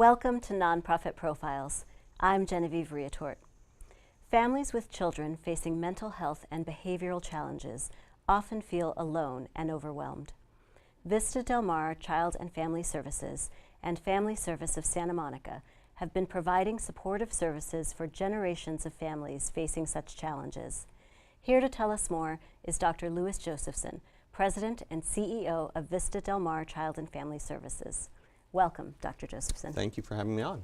Welcome to Nonprofit Profiles. I'm Genevieve Riutort. Families with children facing mental health and behavioral challenges often feel alone and overwhelmed. Vista Del Mar Child and Family Services and Family Service of Santa Monica have been providing supportive services for generations of families facing such challenges. Here to tell us more is Dr. Louis Josephson, President and CEO of Vista Del Mar Child and Family Services. Welcome, Dr. Josephson. Thank you for having me on.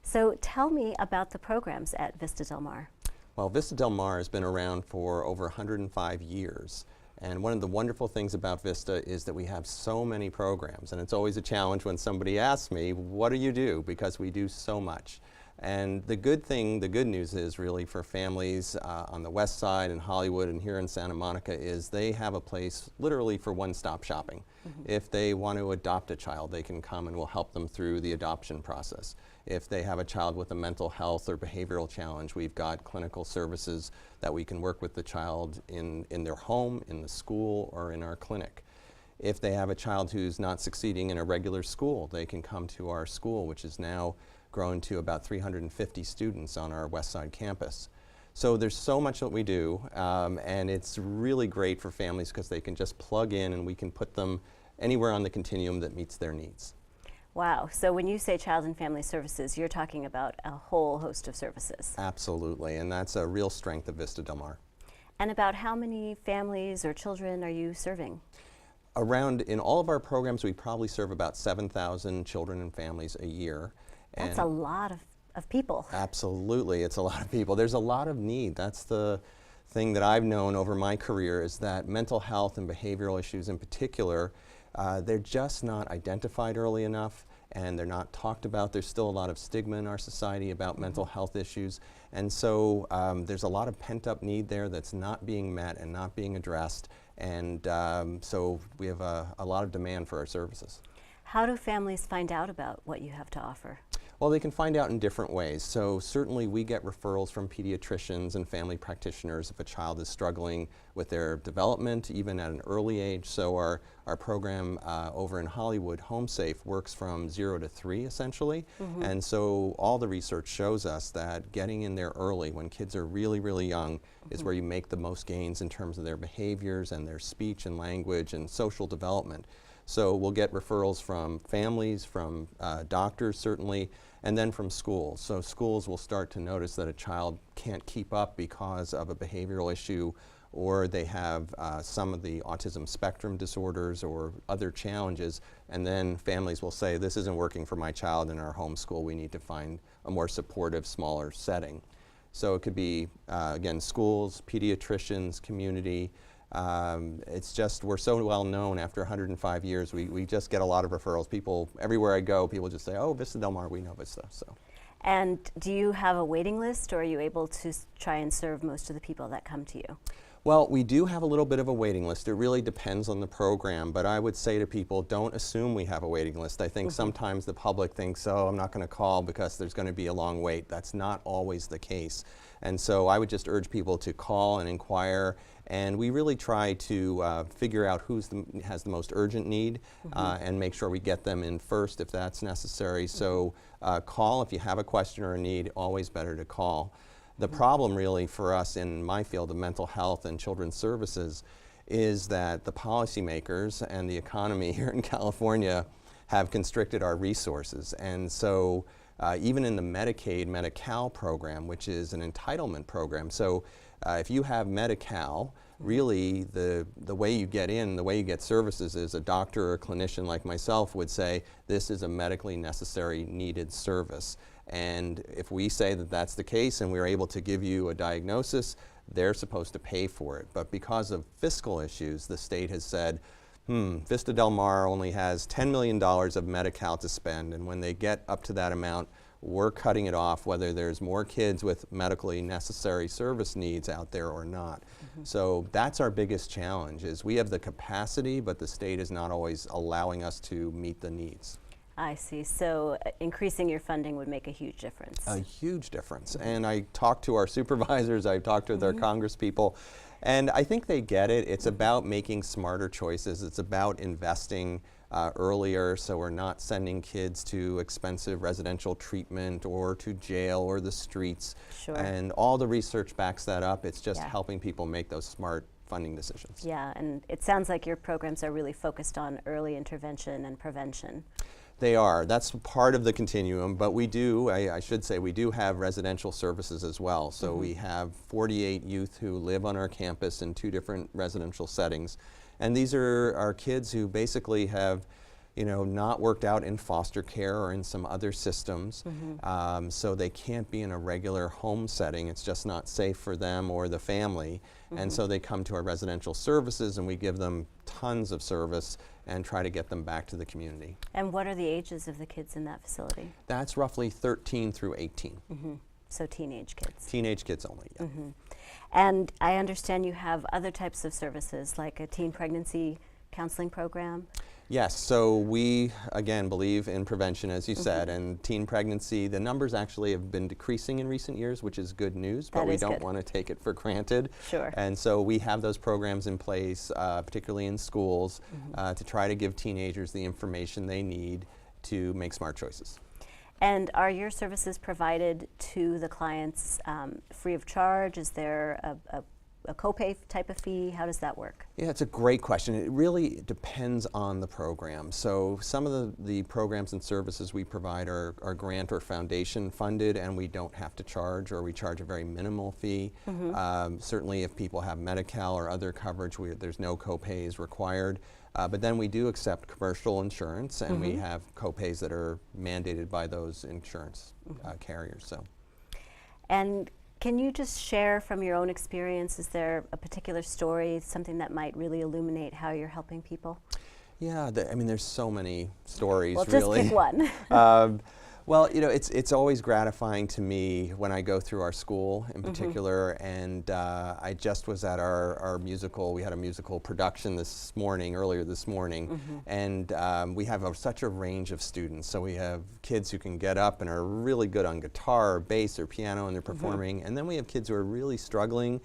So tell me about the programs at Vista Del Mar. Well, Vista Del Mar has been around for over 105 years. And one of the wonderful things about Vista is that we have so many programs. And it's always a challenge when somebody asks me, what do you do? Because we do so much. And the good news is really for families on the west side in Hollywood and here in Santa Monica is they have a place literally for one-stop shopping. If they want to adopt a child, they can come and we'll help them through the adoption process. If they have a child with a mental health or behavioral challenge, we've got clinical services that we can work with the child in their home, in the school, or in our clinic. If they have a child who's not succeeding in a regular school, they can come to our school, which is now grown to about 350 students on our West Side campus. So there's so much that we do, and it's really great for families because they can just plug in and we can put them anywhere on the continuum that meets their needs. Wow, so when you say Child and Family Services, you're talking about a whole host of services. Absolutely, and that's a real strength of Vista Del Mar. And about how many families or children are you serving? In all of our programs, we probably serve about 7,000 children and families a year. That's a lot of people. Absolutely, it's a lot of people. There's a lot of need. That's the thing that I've known over my career is that mental health and behavioral issues in particular, they're just not identified early enough and they're not talked about. There's still a lot of stigma in our society about mental health issues. And so there's a lot of pent-up need there that's not being met and not being addressed. And so we have a lot of demand for our services. How do families find out about what you have to offer? Well, they can find out in different ways. So certainly we get referrals from pediatricians and family practitioners if a child is struggling with their development, even at an early age. So our program over in Hollywood, Home Safe, works from 0 to 3 essentially. And so all the research shows us that getting in there early when kids are really, really young is where you make the most gains in terms of their behaviors and their speech and language and social development. So we'll get referrals from families, from doctors certainly, and then from schools. So schools will start to notice that a child can't keep up because of a behavioral issue, or they have some of the autism spectrum disorders or other challenges, and then families will say, this isn't working for my child in our home school, we need to find a more supportive, smaller setting. So it could be, again, schools, pediatricians, community. It's just, we're so well known after 105 years, we just get a lot of referrals. People, everywhere I go, people just say, oh, Vista Del Mar, we know Vista. So. And do you have a waiting list, or are you able to try and serve most of the people that come to you? Well, we do have a little bit of a waiting list. It really depends on the program, but I would say to people, don't assume we have a waiting list. I think sometimes the public thinks, oh, I'm not going to call because there's going to be a long wait. That's not always the case. And so I would just urge people to call and inquire, and we really try to figure out who has the most urgent need and make sure we get them in first if that's necessary. So call if you have a question or a need, always better to call. The problem really for us in my field of mental health and children's services is that the policymakers and the economy here in California have constricted our resources. And so even in the Medicaid, Medi-Cal program, which is an entitlement program, so if you have Medi-Cal, really the way you get in, the way you get services is a doctor or a clinician like myself would say, this is a medically necessary needed service. And if we say that that's the case and we're able to give you a diagnosis, they're supposed to pay for it. But because of fiscal issues, the state has said, Vista Del Mar only has $10 million of Medi-Cal to spend, and when they get up to that amount, we're cutting it off whether there's more kids with medically necessary service needs out there or not. So that's our biggest challenge, is we have the capacity, but the state is not always allowing us to meet the needs. I see. So increasing your funding would make a huge difference. A huge difference. And I talked to our supervisors, I've talked to their Congress people, and I think they get it. It's about making smarter choices. It's about investing earlier, so we're not sending kids to expensive residential treatment or to jail or the streets. Sure. And all the research backs that up. It's just Yeah. helping people make those smart funding decisions. Yeah, and it sounds like your programs are really focused on early intervention and prevention. They are. That's part of the continuum, but we do, I should say, we do have residential services as well. So we have 48 youth who live on our campus in 2 different residential settings. And these are our kids who basically have, you know, not worked out in foster care or in some other systems. So they can't be in a regular home setting. It's just not safe for them or the family. And so they come to our residential services, and we give them tons of service and try to get them back to the community. And what are the ages of the kids in that facility? That's roughly 13 through 18. So teenage kids. Teenage kids only, yeah. And I understand you have other types of services, like a teen pregnancy counseling program. Yes, so we, again, believe in prevention, as you said, and teen pregnancy, the numbers actually have been decreasing in recent years, which is good news, but we don't want to take it for granted. Sure. And so we have those programs in place, particularly in schools, to try to give teenagers the information they need to make smart choices. And are your services provided to the clients free of charge? Is there a copay type of fee? How does that work? Yeah, it's a great question. It really depends on the program. So some of the programs and services we provide are grant or foundation funded, and we don't have to charge, or we charge a very minimal fee. Certainly if people have Medi-Cal or other coverage, there's no copays required. But then we do accept commercial insurance, and we have copays that are mandated by those insurance carriers. So. And can you just share from your own experience, is there a particular story, something that might really illuminate how you're helping people? Yeah, I mean, there's so many stories, well, really. Just pick one. Well, you know, it's always gratifying to me when I go through our school in particular, and I just was at our musical, we had a musical production earlier this morning, and we have such a range of students. So we have kids who can get up and are really good on guitar or bass or piano, and they're performing, and then we have kids who are really struggling,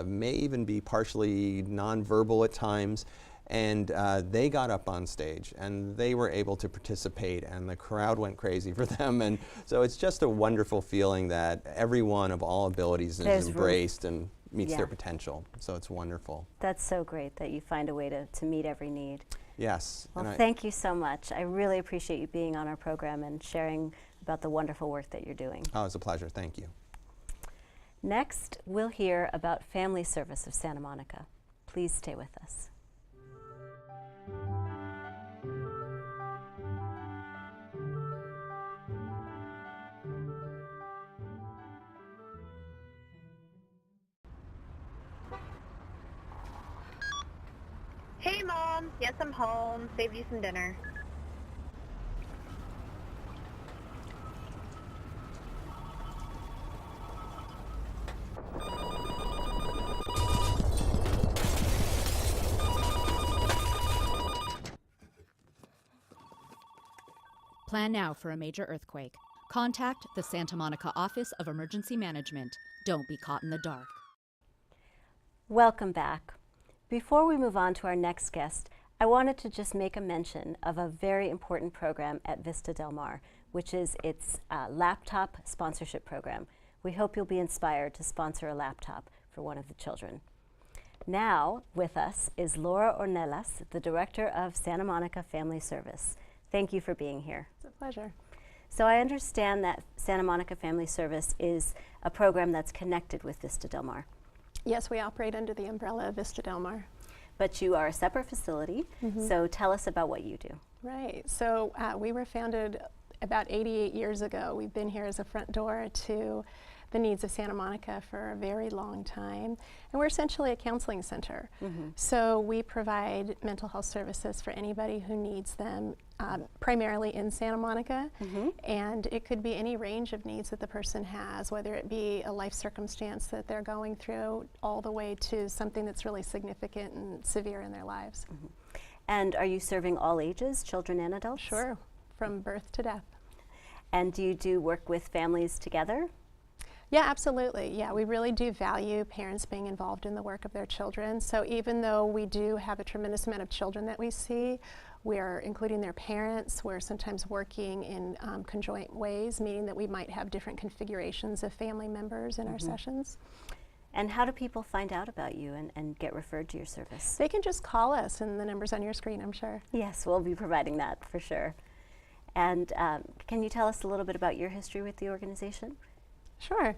may even be partially nonverbal at times. And they got up on stage, and they were able to participate, and the crowd went crazy for them. And so it's just a wonderful feeling that everyone of all abilities is embraced and meets their potential. So it's wonderful. That's so great that you find a way to meet every need. Yes. Well, thank you so much. I really appreciate you being on our program and sharing about the wonderful work that you're doing. Oh, it's a pleasure. Thank you. Next, we'll hear about Family Service of Santa Monica. Please stay with us. Hey Mom, yes I'm home, saved you some dinner. Plan now for a major earthquake. Contact the Santa Monica Office of Emergency Management. Don't be caught in the dark. Welcome back. Before we move on to our next guest, I wanted to just make a mention of a very important program at Vista Del Mar, which is its laptop sponsorship program. We hope you'll be inspired to sponsor a laptop for one of the children. Now, with us is Laura Ornelas, the Director of Santa Monica Family Service. Thank you for being here. It's a pleasure. So I understand that Santa Monica Family Service is a program that's connected with Vista Del Mar. Yes, we operate under the umbrella of Vista Del Mar. But you are a separate facility, so tell us about what you do. Right, so we were founded about 88 years ago. We've been here as a front door to the needs of Santa Monica for a very long time. And we're essentially a counseling center. So we provide mental health services for anybody who needs them, primarily in Santa Monica. And it could be any range of needs that the person has, whether it be a life circumstance that they're going through, all the way to something that's really significant and severe in their lives. And are you serving all ages, children and adults? Sure, from birth to death. And do you do work with families together? Yeah, absolutely. Yeah, we really do value parents being involved in the work of their children. So even though we do have a tremendous amount of children that we see, We're including their parents. We're sometimes working in conjoint ways, meaning that we might have different configurations of family members in our sessions. And how do people find out about you and get referred to your service? They can just call us, and the number's on your screen, I'm sure. Yes, we'll be providing that for sure. And can you tell us a little bit about your history with the organization? Sure.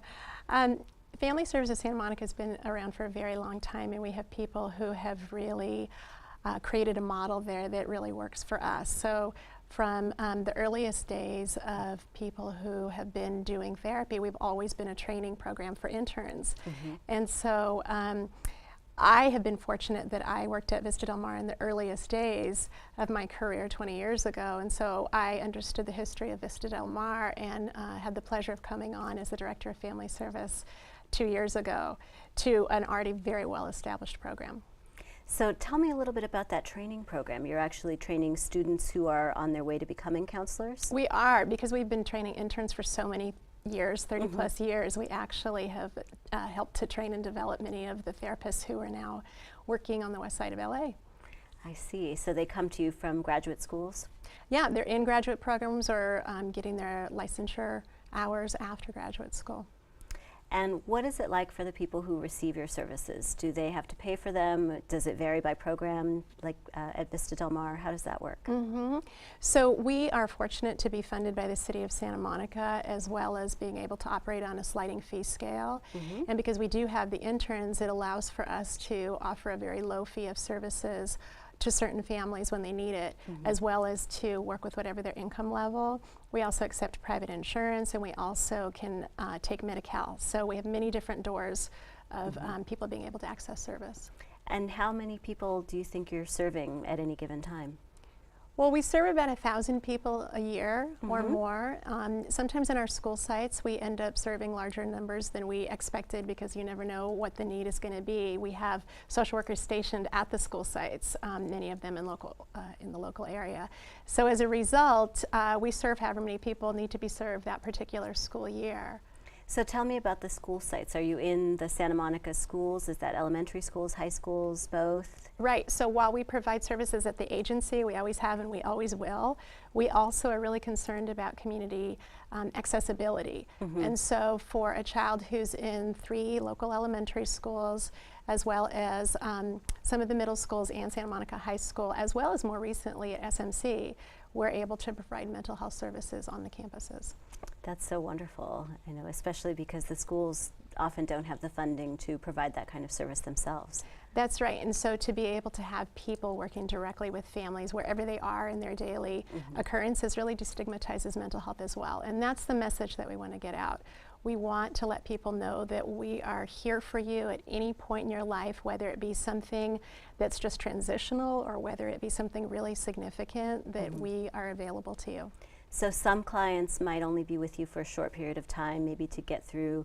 Family Service of Santa Monica has been around for a very long time, and we have people who have really created a model there that really works for us. So from the earliest days of people who have been doing therapy, we've always been a training program for interns. And so I have been fortunate that I worked at Vista Del Mar in the earliest days of my career 20 years ago, and so I understood the history of Vista Del Mar and had the pleasure of coming on as the Director of Family Service 2 years ago to an already very well-established program. So tell me a little bit about that training program. You're actually training students who are on their way to becoming counselors? We are, because we've been training interns for so many years, 30 plus years. We actually have helped to train and develop many of the therapists who are now working on the west side of LA. I see. So they come to you from graduate schools? Yeah, they're in graduate programs or getting their licensure hours after graduate school. And what is it like for the people who receive your services? Do they have to pay for them? Does it vary by program, like at Vista Del Mar? How does that work? So we are fortunate to be funded by the City of Santa Monica, as well as being able to operate on a sliding fee scale. And because we do have the interns, it allows for us to offer a very low fee of services to certain families when they need it, as well as to work with whatever their income level. We also accept private insurance, and we also can take Medi-Cal. So we have many different doors of people being able to access service. And how many people do you think you're serving at any given time? Well, we serve about 1,000 people a year or more. Sometimes in our school sites, we end up serving larger numbers than we expected because you never know what the need is going to be. We have social workers stationed at the school sites, many of them in the local area. So as a result, we serve however many people need to be served that particular school year. So tell me about the school sites. Are you in the Santa Monica schools? Is that elementary schools, high schools, both? Right, so while we provide services at the agency, we always have and we always will, we also are really concerned about community accessibility. And so for a child who's in 3 local elementary schools, as well as some of the middle schools and Santa Monica High School, as well as more recently at SMC, we're able to provide mental health services on the campuses. That's so wonderful, especially because the schools often don't have the funding to provide that kind of service themselves. That's right, and so to be able to have people working directly with families wherever they are in their daily occurrences really destigmatizes mental health as well, and that's the message that we want to get out. We want to let people know that we are here for you at any point in your life, whether it be something that's just transitional or whether it be something really significant, that we are available to you. So some clients might only be with you for a short period of time, maybe to get through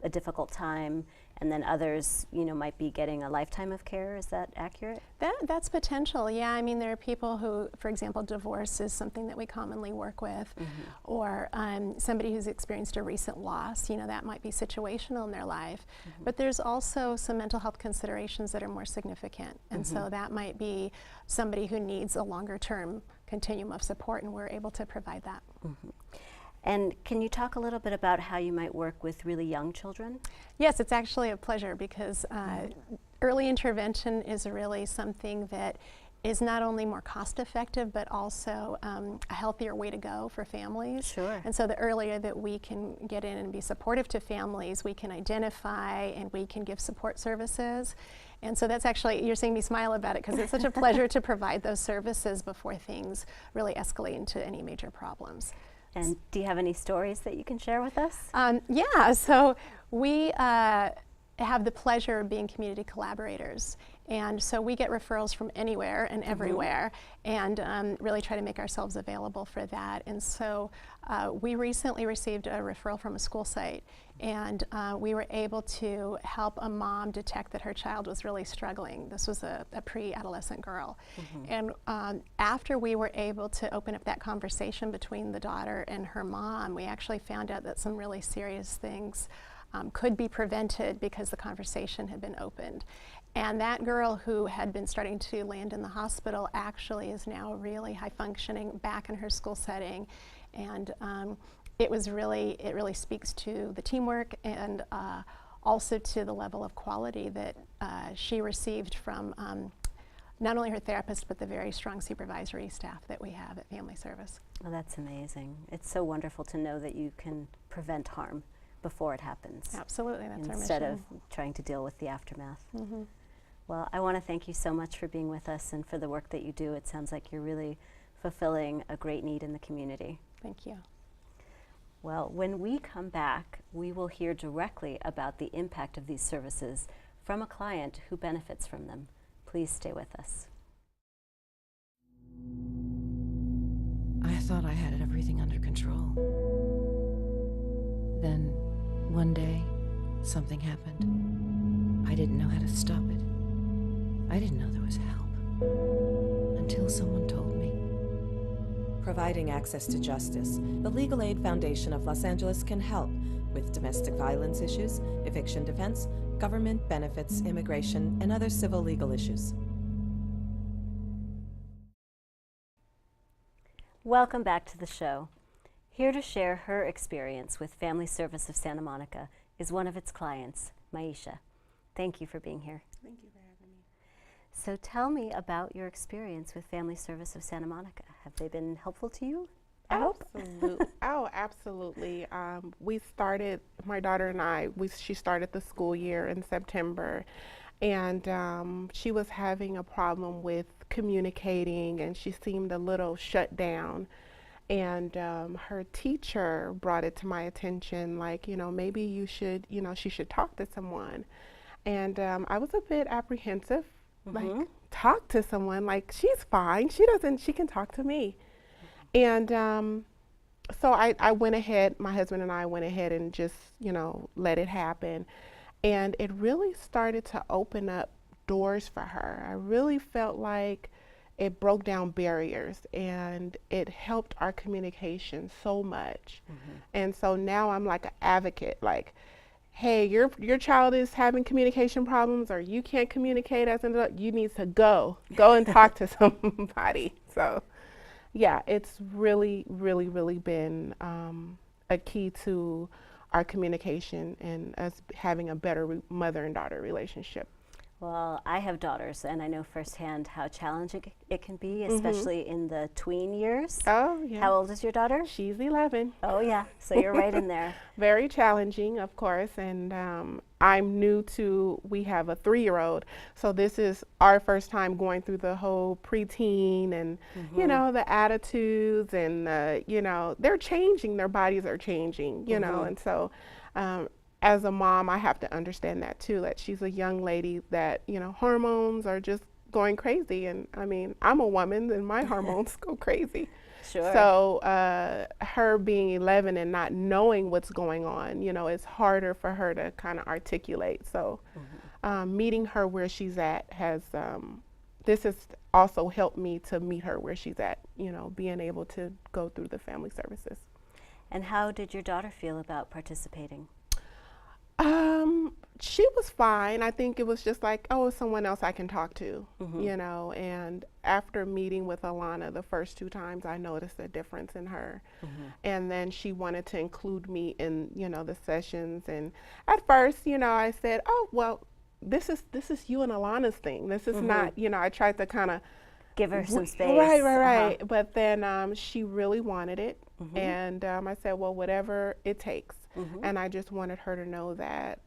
a difficult time, and then others, might be getting a lifetime of care. Is that accurate? That's potential, yeah. I mean, there are people who, for example, divorce is something that we commonly work with, or somebody who's experienced a recent loss, that might be situational in their life. But there's also some mental health considerations that are more significant, and so that might be somebody who needs a longer term continuum of support, and we're able to provide that. And can you talk a little bit about how you might work with really young children? Yes, it's actually a pleasure because early intervention is really something that is not only more cost effective, but also a healthier way to go for families. Sure. And so the earlier that we can get in and be supportive to families, we can identify and we can give support services. And so that's actually, you're seeing me smile about it because it's such a pleasure to provide those services before things really escalate into any major problems. And do you have any stories that you can share with us? Yeah, so we have the pleasure of being community collaborators. And so we get referrals from anywhere and everywhere, and really try to make ourselves available for that. And so we recently received a referral from a school site, and we were able to help a mom detect that her child was really struggling. This was a pre-adolescent girl. And after we were able to open up that conversation between the daughter and her mom, we actually found out that some really serious things could be prevented because the conversation had been opened. And that girl who had been starting to land in the hospital actually is now really high functioning back in her school setting. And it really speaks to the teamwork and also to the level of quality that she received from not only her therapist, but the very strong supervisory staff that we have at Family Service. Well, that's amazing. It's so wonderful to know that you can prevent harm before it happens. Absolutely, that's our mission. Instead of trying to deal with the aftermath. Well, I want to thank you so much for being with us and for the work that you do. It sounds like you're really fulfilling a great need in the community. Thank you. Well, when we come back, we will hear directly about the impact of these services from a client who benefits from them. Please stay with us. I thought I had everything under control. Then, one day, something happened. I didn't know how to stop it. I didn't know there was help. Until someone told me. Providing access to justice, the Legal Aid Foundation of Los Angeles can help with domestic violence issues, eviction defense, government benefits, immigration, and other civil legal issues. Welcome back to the show. Here to share her experience with Family Service of Santa Monica is one of its clients, Maisha. Thank you for being here. Thank you for having me. So tell me about your experience with Family Service of Santa Monica. Have they been helpful to you? I hope. Absolutely. We started, my daughter and I, she started the school year in September, and she was having a problem with communicating, and she seemed a little shut down. And her teacher brought it to my attention, like, maybe you should, she should talk to someone. And I was a bit apprehensive, like, talk to someone, like, she's fine, she can talk to me. And so I went ahead, my husband and I went ahead and just, let it happen. And it really started to open up doors for her. I really felt like it broke down barriers and it helped our communication so much. And so now I'm like an advocate, like, hey, your child is having communication problems, or you can't communicate as an adult, you need to go and talk to somebody. So yeah, it's really, really, really been a key to our communication and us having a better mother and daughter relationship. Well, I have daughters, and I know firsthand how challenging it can be, especially in the tween years. Oh, yeah. How old is your daughter? She's 11. Oh, yeah. So you're right in there. Very challenging, of course, and I'm new to, we have a 3-year-old, so this is our first time going through the whole preteen and, the attitudes and, they're changing, their bodies are changing, you know, and so as a mom, I have to understand that too, that she's a young lady that, hormones are just going crazy. And I mean, I'm a woman and my hormones go crazy. Sure. So her being 11 and not knowing what's going on, it's harder for her to kind of articulate. So meeting her where she's at has, this has also helped me to meet her where she's at, being able to go through the family services. And how did your daughter feel about participating? She was fine. I think it was just like, oh, it's someone else I can talk to, and after meeting with Alana the first 2 times, I noticed a difference in her. And then she wanted to include me in, the sessions. And at first, I said, oh, well, this is you and Alana's thing. This is not, I tried to kind of give her some space. Right. But then she really wanted it. And I said, well, whatever it takes. And I just wanted her to know that,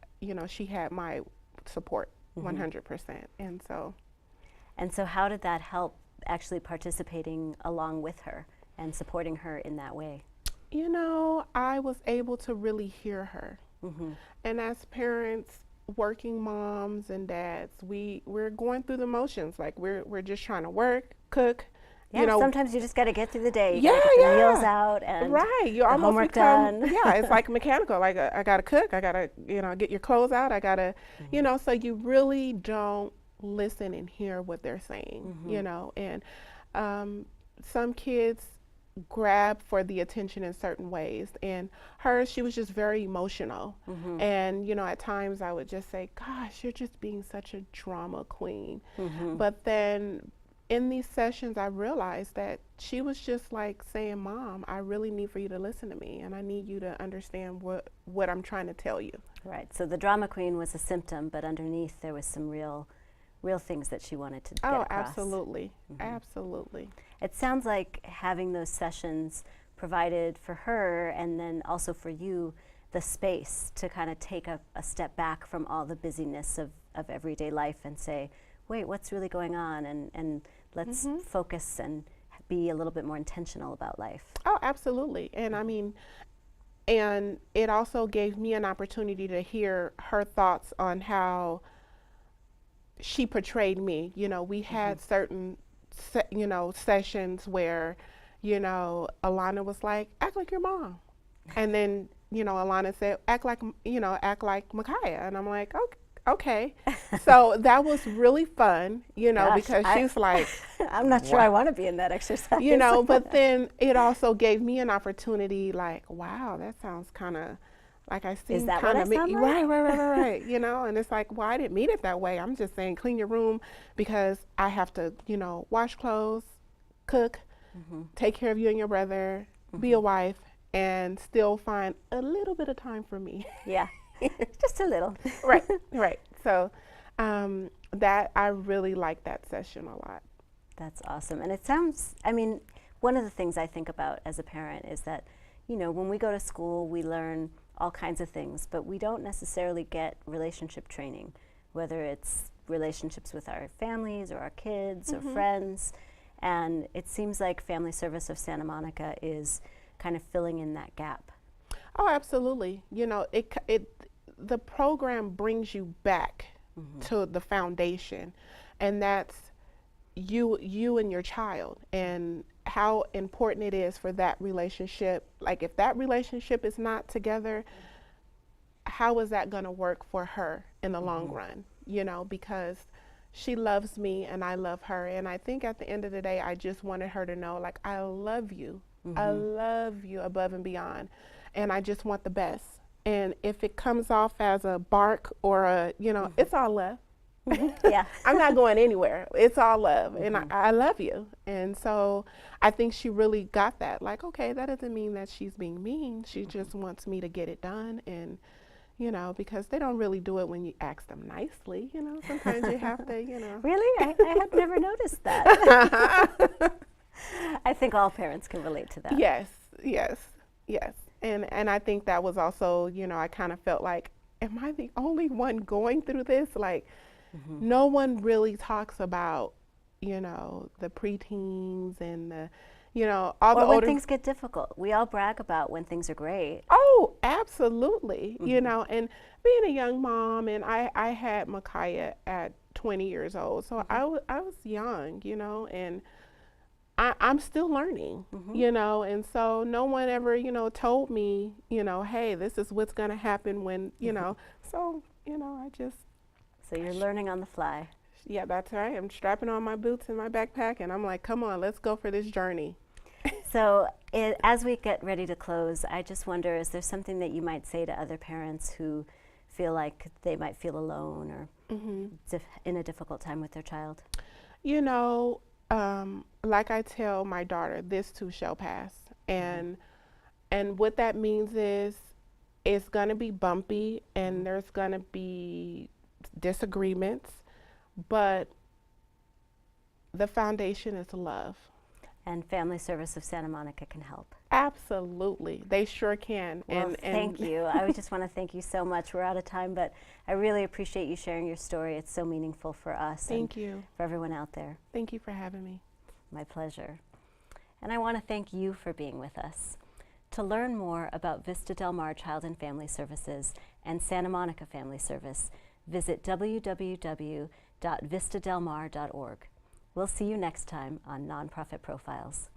she had my support 100%. And so how did that help actually participating along with her and supporting her in that way? I was able to really hear her. And as parents, working moms and dads, we're going through the motions. Like we're just trying to work, cook. Yeah, sometimes you just got to get through the day. You gotta get the meals out and you almost homework become, done. Yeah, it's like mechanical. Like I got to cook. I got to, get your clothes out. I got to, so you really don't listen and hear what they're saying, and some kids, grab for the attention in certain ways. And hers, she was just very emotional. And, you know, at times I would just say, gosh, you're just being such a drama queen. But then in these sessions, I realized that she was just like saying, Mom, I really need for you to listen to me, and I need you to understand what I'm trying to tell you. Right. So the drama queen was a symptom, but underneath there was some real things that she wanted to get across. Absolutely. Absolutely. It sounds like having those sessions provided for her, and then also for you, the space to kind of take a step back from all the busyness of everyday life and say, wait, what's really going on? And let's focus and be a little bit more intentional about life. Oh, absolutely. And I mean, and it also gave me an opportunity to hear her thoughts on how she portrayed me. You know, we had certain, you know, sessions where, you know, Alana was like, act like your mom. And then, you know, Alana said, act like Micaiah. And I'm like, okay. So that was really fun, you know, because she's like, I'm not sure I want to be in that exercise. You know, but then it also gave me an opportunity like, wow, that sounds kind of like I see kind of right, you know, and it's like, well, I didn't mean it that way. I'm just saying clean your room because I have to, you know, wash clothes, cook, take care of you and your brother, be a wife, and still find a little bit of time for me. Yeah. Just a little. Right. So that I really like that session a lot. That's awesome. And it sounds, I mean, one of the things I think about as a parent is that, you know, when we go to school, we learn all kinds of things, but we don't necessarily get relationship training, whether it's relationships with our families or our kids or friends. And it seems like Family Service of Santa Monica is kind of filling in that gap. Oh, absolutely. You know, the program brings you back to the foundation, and that's you and your child, and how important it is for that relationship. Like, if that relationship is not together, how is that going to work for her in the long run? You know, because she loves me and I love her, and I think at the end of the day, I just wanted her to know, like, I love you. I love you above and beyond. And I just want the best. And if it comes off as a bark or a, you know, it's all love. Yeah. I'm not going anywhere. It's all love. And I love you. And so I think she really got that. Like, okay, that doesn't mean that she's being mean. She just wants me to get it done. And, you know, because they don't really do it when you ask them nicely. You know, sometimes you have to, you know. Really? I had never noticed that. I think all parents can relate to that. Yes. And I think that was also, you know, I kind of felt like, am I the only one going through this? Like, no one really talks about, you know, the preteens and the, you know, all the older. Or when things get difficult. We all brag about when things are great. Oh, absolutely. You know, and being a young mom, and I had Micaiah at 20 years old. So I was young, you know, and I'm still learning, you know, and so no one ever, you know, told me, you know, hey, this is what's going to happen when, you know, so, you know, I just. So you're learning on the fly. Yeah, that's right. I'm strapping on my boots and my backpack, and I'm like, come on, let's go for this journey. So as we get ready to close, I just wonder, is there something that you might say to other parents who feel like they might feel alone or in a difficult time with their child? You know, like I tell my daughter, this too shall pass. And what that means is it's going to be bumpy and there's going to be disagreements, but the foundation is love. And Family Service of Santa Monica can help. Absolutely. They sure can. Well, thank you. I just want to thank you so much. We're out of time, but I really appreciate you sharing your story. It's so meaningful for us. Thank you. For everyone out there. Thank you for having me. My pleasure. And I want to thank you for being with us. To learn more about Vista Del Mar Child and Family Services and Santa Monica Family Service, visit www.vistadelmar.org. We'll see you next time on Nonprofit Profiles.